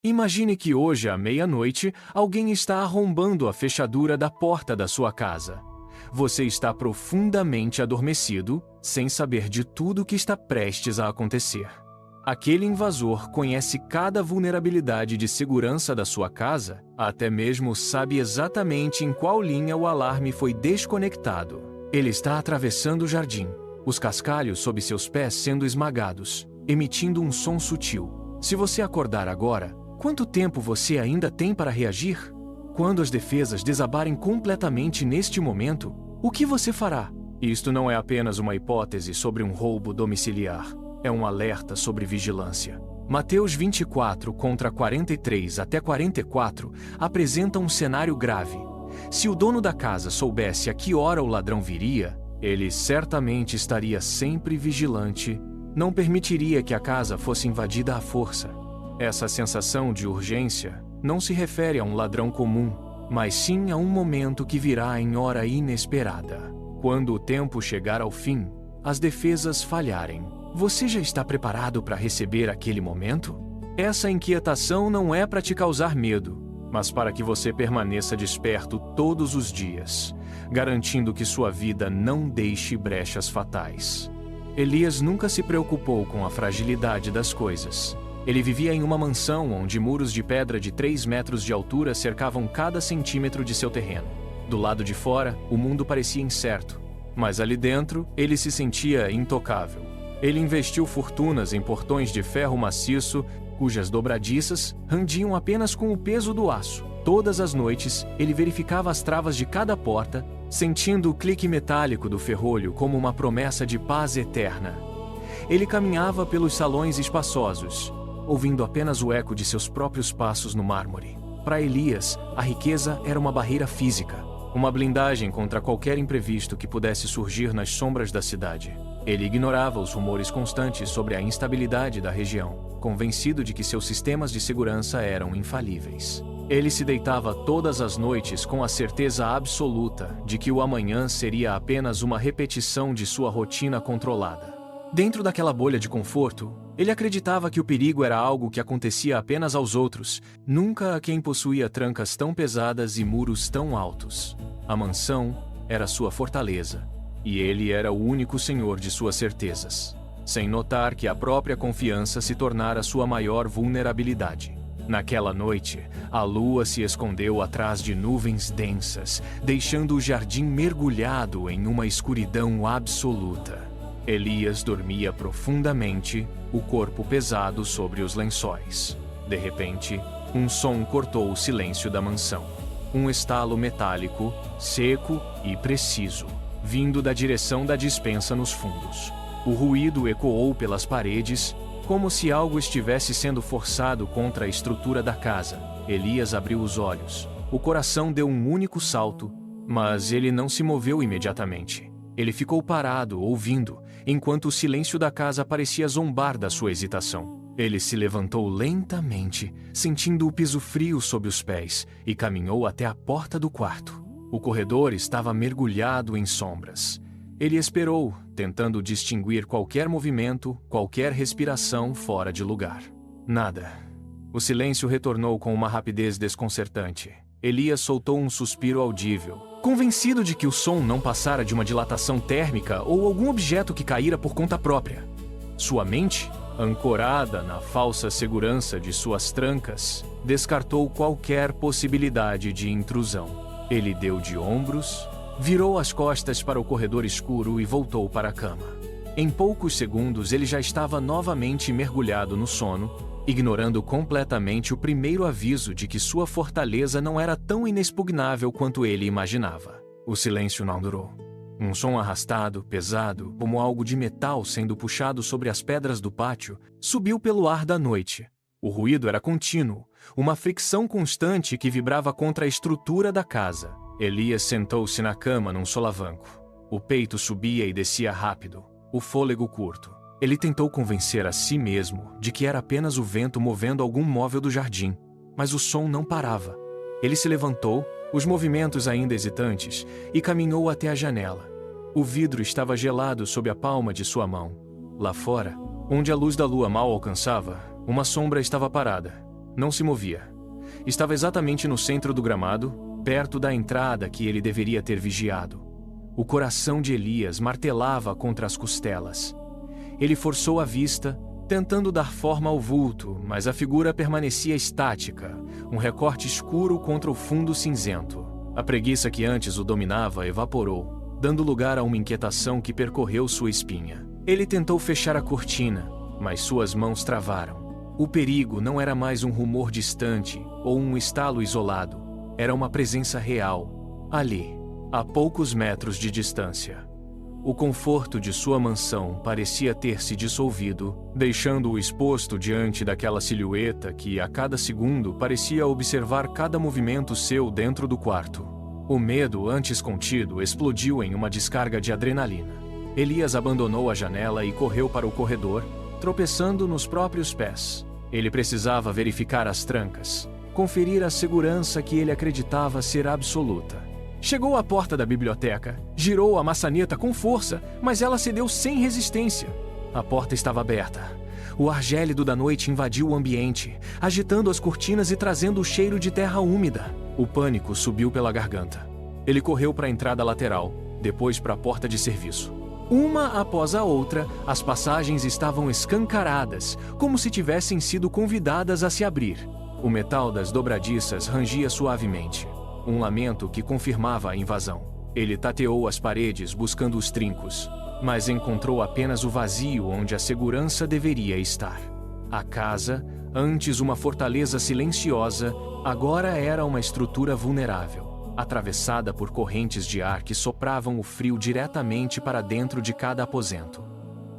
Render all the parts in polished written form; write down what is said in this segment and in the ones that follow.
Imagine que hoje, à meia-noite, alguém está arrombando a fechadura da porta da sua casa. Você está profundamente adormecido, sem saber de tudo o que está prestes a acontecer. Aquele invasor conhece cada vulnerabilidade de segurança da sua casa, até mesmo sabe exatamente em qual linha o alarme foi desconectado. Ele está atravessando o jardim, os cascalhos sob seus pés sendo esmagados, emitindo um som sutil. Se você acordar agora, quanto tempo você ainda tem para reagir? Quando as defesas desabarem completamente neste momento, o que você fará? Isto não é apenas uma hipótese sobre um roubo domiciliar. É um alerta sobre vigilância. Mateus 24 contra 43 até 44 apresenta um cenário grave. Se o dono da casa soubesse a que hora o ladrão viria, ele certamente estaria sempre vigilante, não permitiria que a casa fosse invadida à força. Essa sensação de urgência não se refere a um ladrão comum, mas sim a um momento que virá em hora inesperada. Quando o tempo chegar ao fim, as defesas falharem. Você já está preparado para receber aquele momento? Essa inquietação não é para te causar medo, mas para que você permaneça desperto todos os dias, garantindo que sua vida não deixe brechas fatais. Elias nunca se preocupou com a fragilidade das coisas. Ele vivia em uma mansão onde muros de pedra de 3 metros de altura cercavam cada centímetro de seu terreno. Do lado de fora, o mundo parecia incerto, mas ali dentro, ele se sentia intocável. Ele investiu fortunas em portões de ferro maciço, cujas dobradiças rendiam apenas com o peso do aço. Todas as noites, ele verificava as travas de cada porta, sentindo o clique metálico do ferrolho como uma promessa de paz eterna. Ele caminhava pelos salões espaçosos, ouvindo apenas o eco de seus próprios passos no mármore. Para Elias, a riqueza era uma barreira física, uma blindagem contra qualquer imprevisto que pudesse surgir nas sombras da cidade. Ele ignorava os rumores constantes sobre a instabilidade da região, convencido de que seus sistemas de segurança eram infalíveis. Ele se deitava todas as noites com a certeza absoluta de que o amanhã seria apenas uma repetição de sua rotina controlada. Dentro daquela bolha de conforto, ele acreditava que o perigo era algo que acontecia apenas aos outros, nunca a quem possuía trancas tão pesadas e muros tão altos. A mansão era sua fortaleza, e ele era o único senhor de suas certezas, sem notar que a própria confiança se tornara sua maior vulnerabilidade. Naquela noite, a lua se escondeu atrás de nuvens densas, deixando o jardim mergulhado em uma escuridão absoluta. Elias dormia profundamente, o corpo pesado sobre os lençóis. De repente, um som cortou o silêncio da mansão. Um estalo metálico, seco e preciso, vindo da direção da despensa nos fundos. O ruído ecoou pelas paredes, como se algo estivesse sendo forçado contra a estrutura da casa. Elias abriu os olhos. O coração deu um único salto, mas ele não se moveu imediatamente. Ele ficou parado, ouvindo, enquanto o silêncio da casa parecia zombar da sua hesitação. Ele se levantou lentamente, sentindo o piso frio sob os pés, e caminhou até a porta do quarto. O corredor estava mergulhado em sombras. Ele esperou, tentando distinguir qualquer movimento, qualquer respiração fora de lugar. Nada. O silêncio retornou com uma rapidez desconcertante. Elias soltou um suspiro audível, convencido de que o som não passara de uma dilatação térmica ou algum objeto que caíra por conta própria. Sua mente, ancorada na falsa segurança de suas trancas, descartou qualquer possibilidade de intrusão. Ele deu de ombros, virou as costas para o corredor escuro e voltou para a cama. Em poucos segundos ele já estava novamente mergulhado no sono, ignorando completamente o primeiro aviso de que sua fortaleza não era tão inexpugnável quanto ele imaginava. O silêncio não durou. Um som arrastado, pesado, como algo de metal sendo puxado sobre as pedras do pátio, subiu pelo ar da noite. O ruído era contínuo, uma fricção constante que vibrava contra a estrutura da casa. Elias sentou-se na cama num solavanco. O peito subia e descia rápido, o fôlego curto. Ele tentou convencer a si mesmo de que era apenas o vento movendo algum móvel do jardim, mas o som não parava. Ele se levantou, os movimentos ainda hesitantes, e caminhou até a janela. O vidro estava gelado sob a palma de sua mão. Lá fora, onde a luz da lua mal alcançava, uma sombra estava parada. Não se movia. Estava exatamente no centro do gramado, perto da entrada que ele deveria ter vigiado. O coração de Elias martelava contra as costelas. Ele forçou a vista, tentando dar forma ao vulto, mas a figura permanecia estática, um recorte escuro contra o fundo cinzento. A preguiça que antes o dominava evaporou, dando lugar a uma inquietação que percorreu sua espinha. Ele tentou fechar a cortina, mas suas mãos travaram. O perigo não era mais um rumor distante ou um estalo isolado. Era uma presença real, ali, a poucos metros de distância. O conforto de sua mansão parecia ter se dissolvido, deixando-o exposto diante daquela silhueta que, a cada segundo, parecia observar cada movimento seu dentro do quarto. O medo, antes contido, explodiu em uma descarga de adrenalina. Elias abandonou a janela e correu para o corredor, tropeçando nos próprios pés. Ele precisava verificar as trancas, conferir a segurança que ele acreditava ser absoluta. Chegou à porta da biblioteca, girou a maçaneta com força, mas ela cedeu sem resistência. A porta estava aberta. O ar gélido da noite invadiu o ambiente, agitando as cortinas e trazendo o cheiro de terra úmida. O pânico subiu pela garganta. Ele correu para a entrada lateral, depois para a porta de serviço. Uma após a outra, as passagens estavam escancaradas, como se tivessem sido convidadas a se abrir. O metal das dobradiças rangia suavemente, um lamento que confirmava a invasão. Ele tateou as paredes buscando os trincos, mas encontrou apenas o vazio onde a segurança deveria estar. A casa, antes uma fortaleza silenciosa, agora era uma estrutura vulnerável, atravessada por correntes de ar que sopravam o frio diretamente para dentro de cada aposento.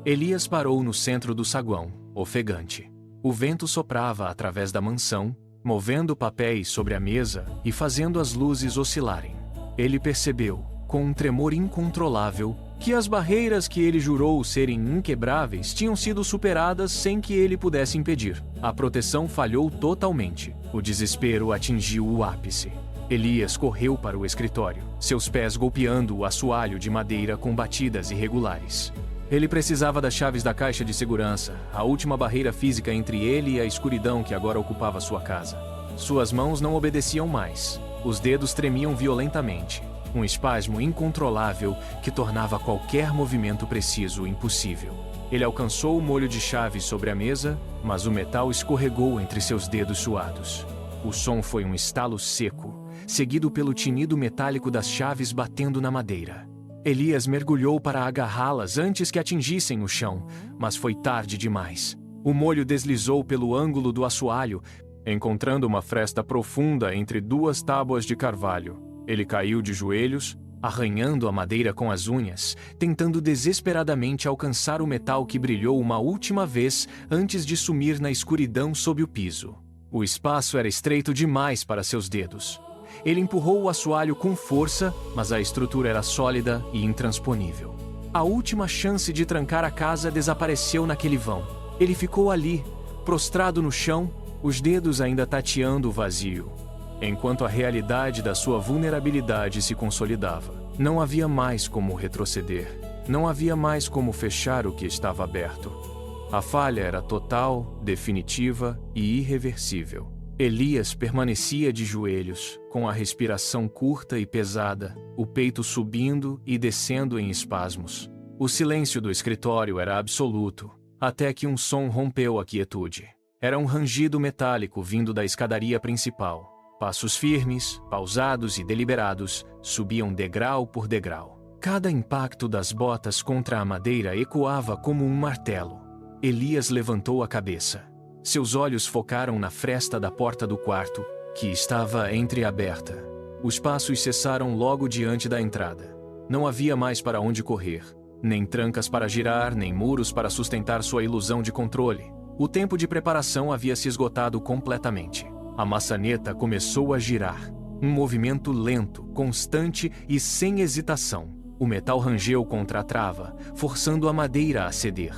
Elias parou no centro do saguão, ofegante. O vento soprava através da mansão, movendo papéis sobre a mesa e fazendo as luzes oscilarem. Ele percebeu, com um tremor incontrolável, que as barreiras que ele jurou serem inquebráveis tinham sido superadas sem que ele pudesse impedir. A proteção falhou totalmente. O desespero atingiu o ápice. Elias correu para o escritório, seus pés golpeando o assoalho de madeira com batidas irregulares. Ele precisava das chaves da caixa de segurança, a última barreira física entre ele e a escuridão que agora ocupava sua casa. Suas mãos não obedeciam mais. Os dedos tremiam violentamente, um espasmo incontrolável que tornava qualquer movimento preciso impossível. Ele alcançou o molho de chaves sobre a mesa, mas o metal escorregou entre seus dedos suados. O som foi um estalo seco, seguido pelo tinido metálico das chaves batendo na madeira. Elias mergulhou para agarrá-las antes que atingissem o chão, mas foi tarde demais. O molho deslizou pelo ângulo do assoalho, encontrando uma fresta profunda entre duas tábuas de carvalho. Ele caiu de joelhos, arranhando a madeira com as unhas, tentando desesperadamente alcançar o metal que brilhou uma última vez antes de sumir na escuridão sob o piso. O espaço era estreito demais para seus dedos. Ele empurrou o assoalho com força, mas a estrutura era sólida e intransponível. A última chance de trancar a casa desapareceu naquele vão. Ele ficou ali, prostrado no chão, os dedos ainda tateando o vazio, enquanto a realidade da sua vulnerabilidade se consolidava. Não havia mais como retroceder. Não havia mais como fechar o que estava aberto. A falha era total, definitiva e irreversível. Elias permanecia de joelhos, com a respiração curta e pesada, o peito subindo e descendo em espasmos. O silêncio do escritório era absoluto, até que um som rompeu a quietude. Era um rangido metálico vindo da escadaria principal. Passos firmes, pausados e deliberados, subiam degrau por degrau. Cada impacto das botas contra a madeira ecoava como um martelo. Elias levantou a cabeça. Seus olhos focaram na fresta da porta do quarto, que estava entreaberta. Os passos cessaram logo diante da entrada. Não havia mais para onde correr. Nem trancas para girar, nem muros para sustentar sua ilusão de controle. O tempo de preparação havia se esgotado completamente. A maçaneta começou a girar. Um movimento lento, constante e sem hesitação. O metal rangeu contra a trava, forçando a madeira a ceder.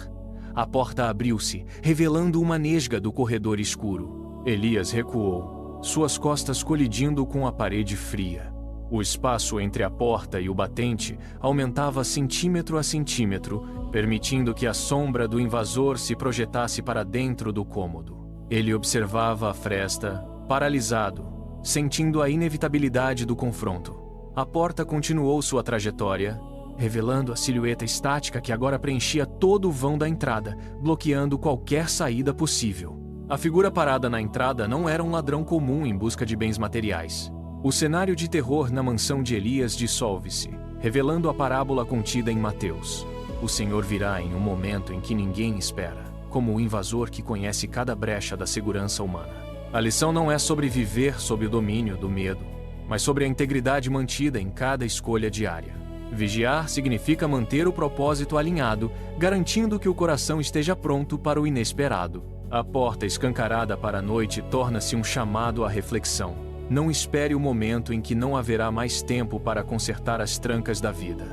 A porta abriu-se, revelando uma nesga do corredor escuro. Elias recuou, suas costas colidindo com a parede fria. O espaço entre a porta e o batente aumentava centímetro a centímetro, permitindo que a sombra do invasor se projetasse para dentro do cômodo. Ele observava a fresta, paralisado, sentindo a inevitabilidade do confronto. A porta continuou sua trajetória, revelando a silhueta estática que agora preenchia todo o vão da entrada, bloqueando qualquer saída possível. A figura parada na entrada não era um ladrão comum em busca de bens materiais. O cenário de terror na mansão de Elias dissolve-se, revelando a parábola contida em Mateus. O Senhor virá em um momento em que ninguém espera, como o invasor que conhece cada brecha da segurança humana. A lição não é sobre viver sob o domínio do medo, mas sobre a integridade mantida em cada escolha diária. Vigiar significa manter o propósito alinhado, garantindo que o coração esteja pronto para o inesperado. A porta escancarada para a noite torna-se um chamado à reflexão. Não espere o momento em que não haverá mais tempo para consertar as trancas da vida.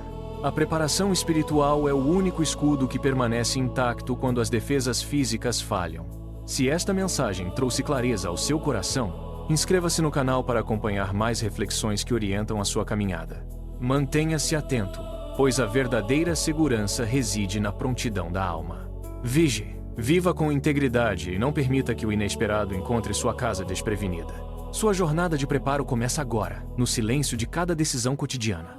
A preparação espiritual é o único escudo que permanece intacto quando as defesas físicas falham. Se esta mensagem trouxe clareza ao seu coração, inscreva-se no canal para acompanhar mais reflexões que orientam a sua caminhada. Mantenha-se atento, pois a verdadeira segurança reside na prontidão da alma. Vigie, viva com integridade e não permita que o inesperado encontre sua casa desprevenida. Sua jornada de preparo começa agora, no silêncio de cada decisão cotidiana.